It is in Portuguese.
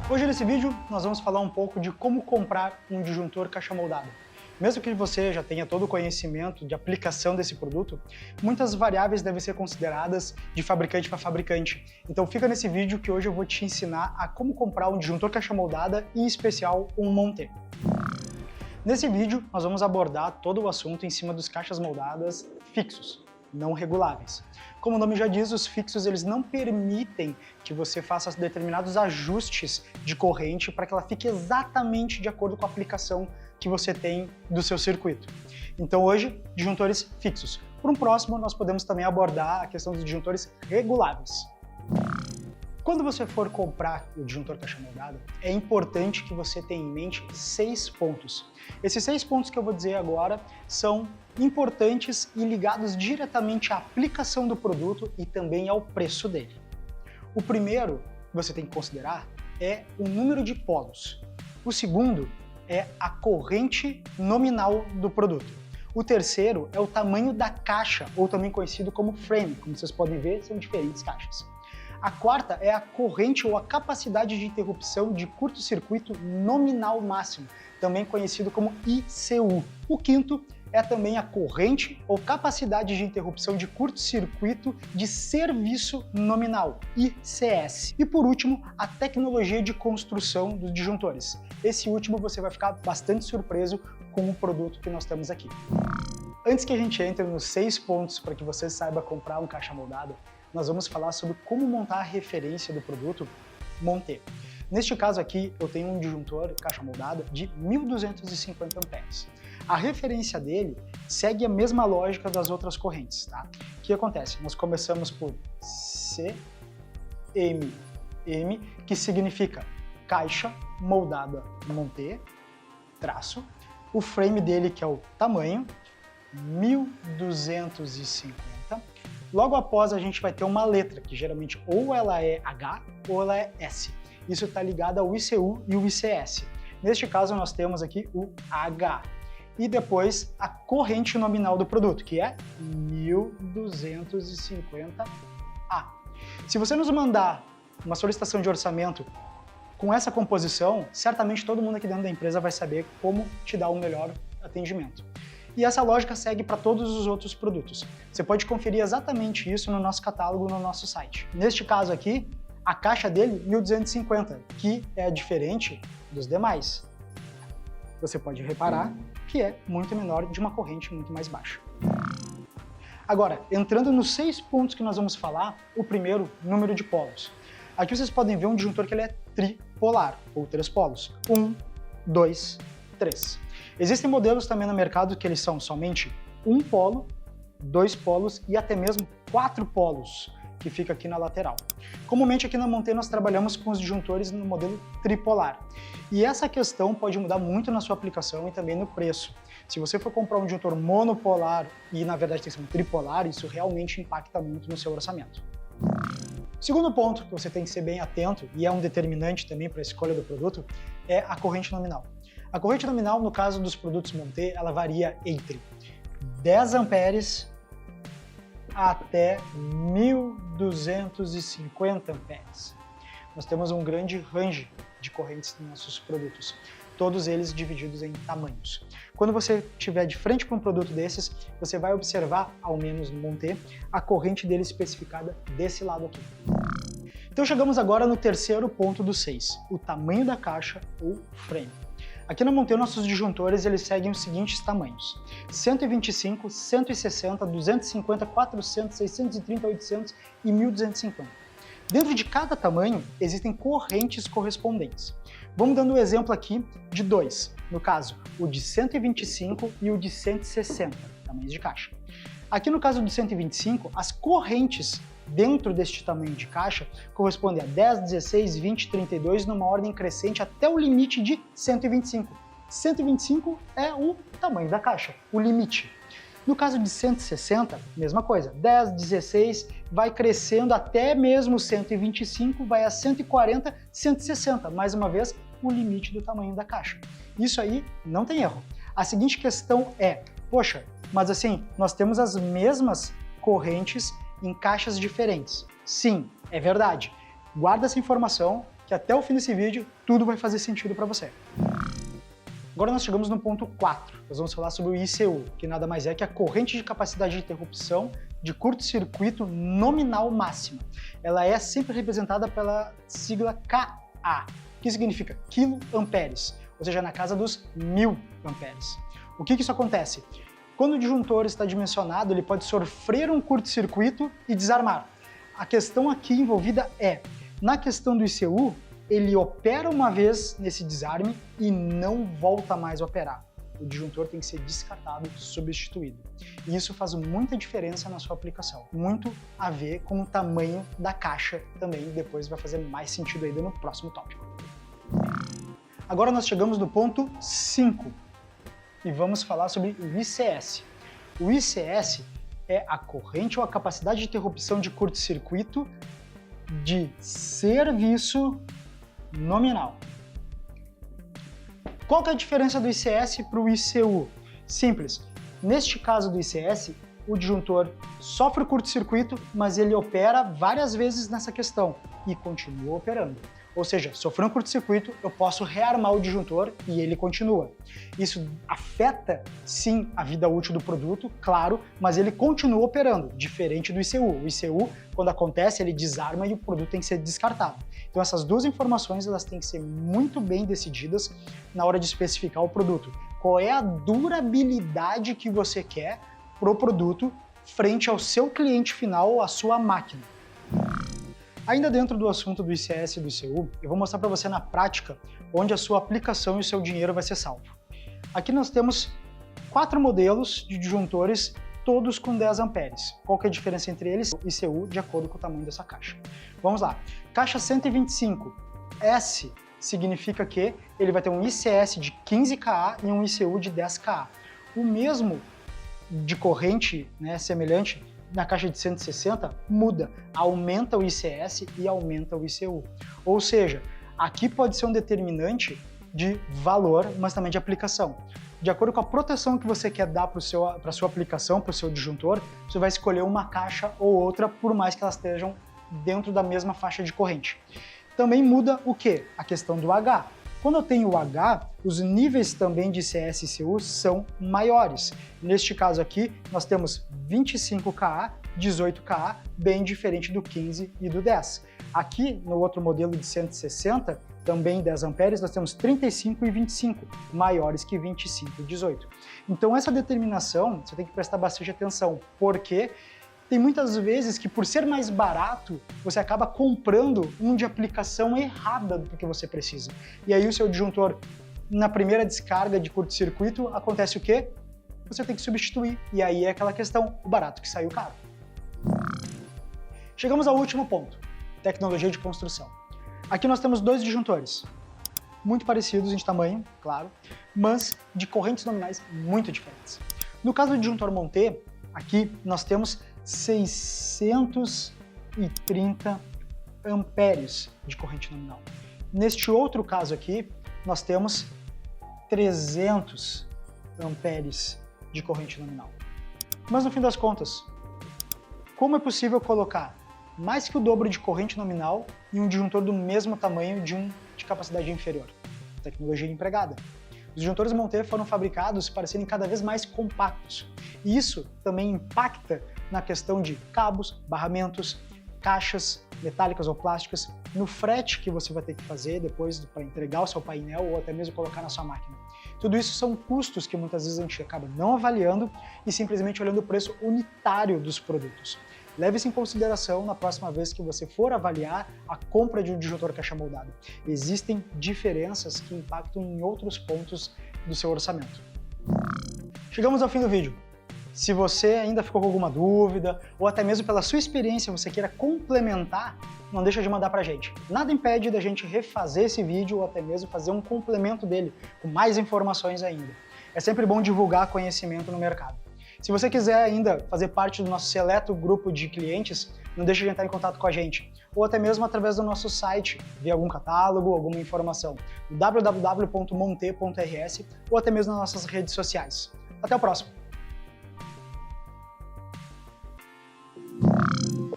Hoje nesse vídeo nós vamos falar um pouco de como comprar um disjuntor caixa moldada. Mesmo que você já tenha todo o conhecimento de aplicação desse produto, muitas variáveis devem ser consideradas de fabricante para fabricante. Então fica nesse vídeo que hoje eu vou te ensinar a como comprar um disjuntor caixa moldada e em especial um Monte. Nesse vídeo nós vamos abordar todo o assunto em cima dos caixas moldadas fixos, não reguláveis. Como o nome já diz, os fixos eles não permitem que você faça determinados ajustes de corrente para que ela fique exatamente de acordo com a aplicação que você tem do seu circuito. Então hoje, disjuntores fixos. Por um próximo, nós podemos também abordar a questão dos disjuntores reguláveis. Quando você for comprar o disjuntor caixa moldada, é importante que você tenha em mente 6 pontos. Esses 6 pontos que eu vou dizer agora são importantes e ligados diretamente à aplicação do produto e também ao preço dele. O primeiro que você tem que considerar é o número de polos. O segundo é a corrente nominal do produto. O terceiro é o tamanho da caixa, ou também conhecido como frame. Como vocês podem ver, são diferentes caixas. A quarta é a corrente ou a capacidade de interrupção de curto-circuito nominal máximo, também conhecido como ICU. O quinto é também a corrente ou capacidade de interrupção de curto-circuito de serviço nominal, ICS. E por último, a tecnologia de construção dos disjuntores. Esse último você vai ficar bastante surpreso com o produto que nós temos aqui. Antes que a gente entre nos 6 pontos para que você saiba comprar um caixa moldada, nós vamos falar sobre como montar a referência do produto Monte. Neste caso aqui, eu tenho um disjuntor caixa moldada de 1250 amperes. A referência dele segue a mesma lógica das outras correntes, tá? O que acontece? Nós começamos por CMM, que significa caixa moldada Monte, traço. O frame dele, que é o tamanho, 1250. Logo após a gente vai ter uma letra, que geralmente ou ela é H ou ela é S. Isso está ligado ao ICU e o ICS. Neste caso nós temos aqui o H. E depois a corrente nominal do produto, que é 1250A. Se você nos mandar uma solicitação de orçamento com essa composição, certamente todo mundo aqui dentro da empresa vai saber como te dar o melhor atendimento. E essa lógica segue para todos os outros produtos. Você pode conferir exatamente isso no nosso catálogo, no nosso site. Neste caso aqui, a caixa dele, 1250, que é diferente dos demais. Você pode reparar que é muito menor, de uma corrente muito mais baixa. Agora, entrando nos 6 pontos que nós vamos falar, o primeiro, número de polos. Aqui vocês podem ver um disjuntor que ele é tripolar, ou 3 polos. 1, 2, 3. Existem modelos também no mercado que eles são somente 1 polo, 2 polos e até mesmo 4 polos, que fica aqui na lateral. Comumente aqui na Monte nós trabalhamos com os disjuntores no modelo tripolar. E essa questão pode mudar muito na sua aplicação e também no preço. Se você for comprar um disjuntor monopolar e na verdade tem que ser um tripolar, isso realmente impacta muito no seu orçamento. Segundo ponto que você tem que ser bem atento, e é um determinante também para a escolha do produto, é a corrente nominal. A corrente nominal, no caso dos produtos Monte, ela varia entre 10 amperes até 1250 amperes. Nós temos um grande range de correntes nos nossos produtos, todos eles divididos em tamanhos. Quando você estiver de frente para um produto desses, você vai observar, ao menos no Monte, a corrente dele especificada desse lado aqui. Então chegamos agora no terceiro ponto dos 6, o tamanho da caixa ou frame. Aqui na Monte, nossos disjuntores eles seguem os seguintes tamanhos: 125, 160, 250, 400, 630, 800 e 1250. Dentro de cada tamanho, existem correntes correspondentes. Vamos dando um exemplo aqui de 2, no caso, o de 125 e o de 160, tamanhos de caixa. Aqui no caso do 125, as correntes dentro deste tamanho de caixa correspondem a 10, 16, 20, 32 numa ordem crescente até o limite de 125. 125 é o tamanho da caixa, o limite. No caso de 160, mesma coisa, 10, 16, vai crescendo até mesmo 125, vai a 140, 160, mais uma vez, o limite do tamanho da caixa. Isso aí não tem erro. A seguinte questão é, poxa, mas assim, nós temos as mesmas correntes em caixas diferentes. Sim, é verdade. Guarda essa informação, que até o fim desse vídeo tudo vai fazer sentido para você. Agora nós chegamos no ponto 4, nós vamos falar sobre o ICU, que nada mais é que a corrente de capacidade de interrupção de curto-circuito nominal máxima. Ela é sempre representada pela sigla KA, que significa quiloamperes, ou seja, na casa dos 1000 amperes. O que isso acontece? Quando o disjuntor está dimensionado, ele pode sofrer um curto-circuito e desarmar. A questão aqui envolvida é, na questão do ICU, ele opera uma vez nesse desarme e não volta mais a operar. O disjuntor tem que ser descartado, substituído. E isso faz muita diferença na sua aplicação. Muito a ver com o tamanho da caixa também, depois vai fazer mais sentido ainda no próximo tópico. Agora nós chegamos no ponto 5 e vamos falar sobre o ICS. O ICS é a corrente ou a capacidade de interrupção de curto-circuito de serviço nominal. Qual que é a diferença do ICS para o ICU? Simples. Neste caso do ICS, o disjuntor sofre o curto-circuito, mas ele opera várias vezes nessa questão e continua operando. Ou seja, sofreu um curto-circuito, eu posso rearmar o disjuntor e ele continua. Isso afeta, sim, a vida útil do produto, claro, mas ele continua operando, diferente do ICU. O ICU, quando acontece, ele desarma e o produto tem que ser descartado. Então essas duas informações elas têm que ser muito bem decididas na hora de especificar o produto. Qual é a durabilidade que você quer para o produto frente ao seu cliente final, à sua máquina? Ainda dentro do assunto do ICS e do ICU, eu vou mostrar para você na prática onde a sua aplicação e o seu dinheiro vai ser salvo. Aqui nós temos 4 modelos de disjuntores, todos com 10 amperes. Qual que é a diferença entre eles? O ICU de acordo com o tamanho dessa caixa. Vamos lá. Caixa 125 S significa que ele vai ter um ICS de 15 kA e um ICU de 10 kA. O mesmo de corrente, né, semelhante, na caixa de 160 muda, aumenta o ICS e aumenta o ICU. Ou seja, aqui pode ser um determinante de valor, mas também de aplicação. De acordo com a proteção que você quer dar para a sua aplicação, para o seu disjuntor, você vai escolher uma caixa ou outra, por mais que elas estejam dentro da mesma faixa de corrente. Também muda o quê? A questão do H. Quando eu tenho o H, os níveis também de ICS e ICU são maiores. Neste caso aqui, nós temos 25 kA, 18 kA, bem diferente do 15 e do 10. Aqui, no outro modelo de 160, também 10 amperes, nós temos 35 e 25, maiores que 25 e 18. Então essa determinação, você tem que prestar bastante atenção, porque tem muitas vezes que, por ser mais barato, você acaba comprando um de aplicação errada do que você precisa. E aí o seu disjuntor, na primeira descarga de curto-circuito, acontece o quê? Você tem que substituir. E aí é aquela questão, o barato que saiu caro. Chegamos ao último ponto, tecnologia de construção. Aqui nós temos 2 disjuntores, muito parecidos em tamanho, claro, mas de correntes nominais muito diferentes. No caso do disjuntor Monte, aqui nós temos 630 amperes de corrente nominal. Neste outro caso aqui, nós temos 300 amperes de corrente nominal. Mas no fim das contas, como é possível colocar mais que o dobro de corrente nominal em um disjuntor do mesmo tamanho de um de capacidade inferior? Tecnologia empregada. Os disjuntores Monte foram fabricados para serem cada vez mais compactos. E isso também impacta na questão de cabos, barramentos, caixas metálicas ou plásticas, no frete que você vai ter que fazer depois para entregar o seu painel ou até mesmo colocar na sua máquina. Tudo isso são custos que muitas vezes a gente acaba não avaliando e simplesmente olhando o preço unitário dos produtos. Leve isso em consideração na próxima vez que você for avaliar a compra de um disjuntor caixa moldado. Existem diferenças que impactam em outros pontos do seu orçamento. Chegamos ao fim do vídeo. Se você ainda ficou com alguma dúvida, ou até mesmo pela sua experiência você queira complementar, não deixa de mandar pra gente. Nada impede da gente refazer esse vídeo ou até mesmo fazer um complemento dele, com mais informações ainda. É sempre bom divulgar conhecimento no mercado. Se você quiser ainda fazer parte do nosso seleto grupo de clientes, não deixe de entrar em contato com a gente, ou até mesmo através do nosso site, ver algum catálogo, alguma informação, www.monte.rs ou até mesmo nas nossas redes sociais. Até o próximo!